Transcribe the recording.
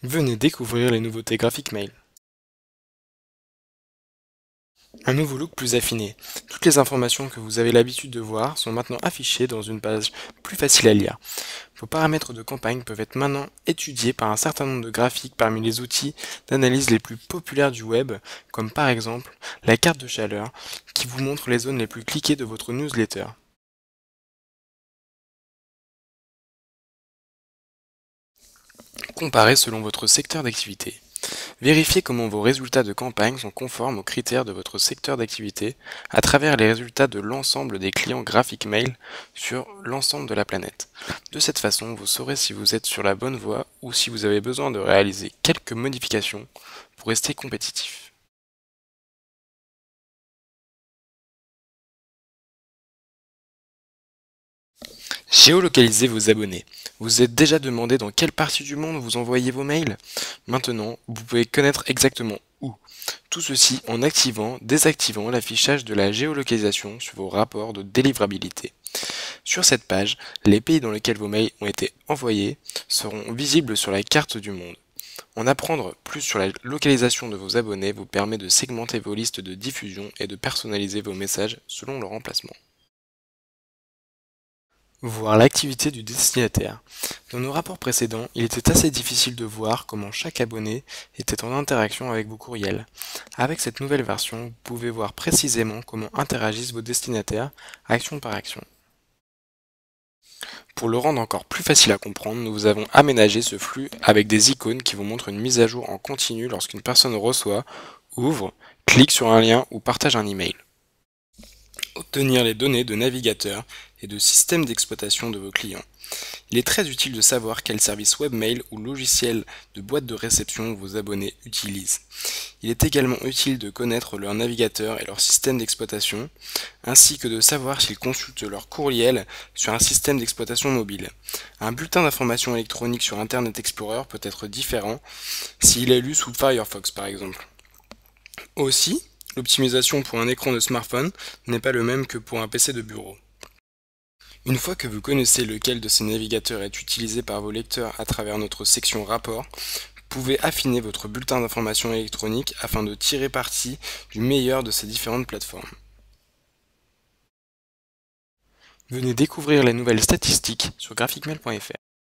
Venez découvrir les nouveautés graphiques Mail. Un nouveau look plus affiné. Toutes les informations que vous avez l'habitude de voir sont maintenant affichées dans une page plus facile à lire. Vos paramètres de campagne peuvent être maintenant étudiés par un certain nombre de graphiques parmi les outils d'analyse les plus populaires du web, comme par exemple la carte de chaleur qui vous montre les zones les plus cliquées de votre newsletter. Comparez selon votre secteur d'activité. Vérifiez comment vos résultats de campagne sont conformes aux critères de votre secteur d'activité à travers les résultats de l'ensemble des clients graphiques mail sur l'ensemble de la planète. De cette façon, vous saurez si vous êtes sur la bonne voie ou si vous avez besoin de réaliser quelques modifications pour rester compétitif. Géolocaliser vos abonnés. Vous vous êtes déjà demandé dans quelle partie du monde vous envoyez vos mails? Maintenant, vous pouvez connaître exactement où. Tout ceci en activant, désactivant l'affichage de la géolocalisation sur vos rapports de délivrabilité. Sur cette page, les pays dans lesquels vos mails ont été envoyés seront visibles sur la carte du monde. En apprendre plus sur la localisation de vos abonnés vous permet de segmenter vos listes de diffusion et de personnaliser vos messages selon leur emplacement. Voir l'activité du destinataire. Dans nos rapports précédents, il était assez difficile de voir comment chaque abonné était en interaction avec vos courriels. Avec cette nouvelle version, vous pouvez voir précisément comment interagissent vos destinataires, action par action. Pour le rendre encore plus facile à comprendre, nous avons aménagé ce flux avec des icônes qui vous montrent une mise à jour en continu lorsqu'une personne reçoit, ouvre, clique sur un lien ou partage un email. Obtenir les données de navigateur et de système d'exploitation de vos clients. Il est très utile de savoir quel service webmail ou logiciel de boîte de réception vos abonnés utilisent. Il est également utile de connaître leur navigateur et leur système d'exploitation, ainsi que de savoir s'ils consultent leur courriel sur un système d'exploitation mobile. Un bulletin d'information électronique sur Internet Explorer peut être différent s'il est lu sous Firefox par exemple. Aussi, l'optimisation pour un écran de smartphone n'est pas le même que pour un PC de bureau. Une fois que vous connaissez lequel de ces navigateurs est utilisé par vos lecteurs à travers notre section rapport, vous pouvez affiner votre bulletin d'information électronique afin de tirer parti du meilleur de ces différentes plateformes. Venez découvrir les nouvelles statistiques sur graphicmail.fr.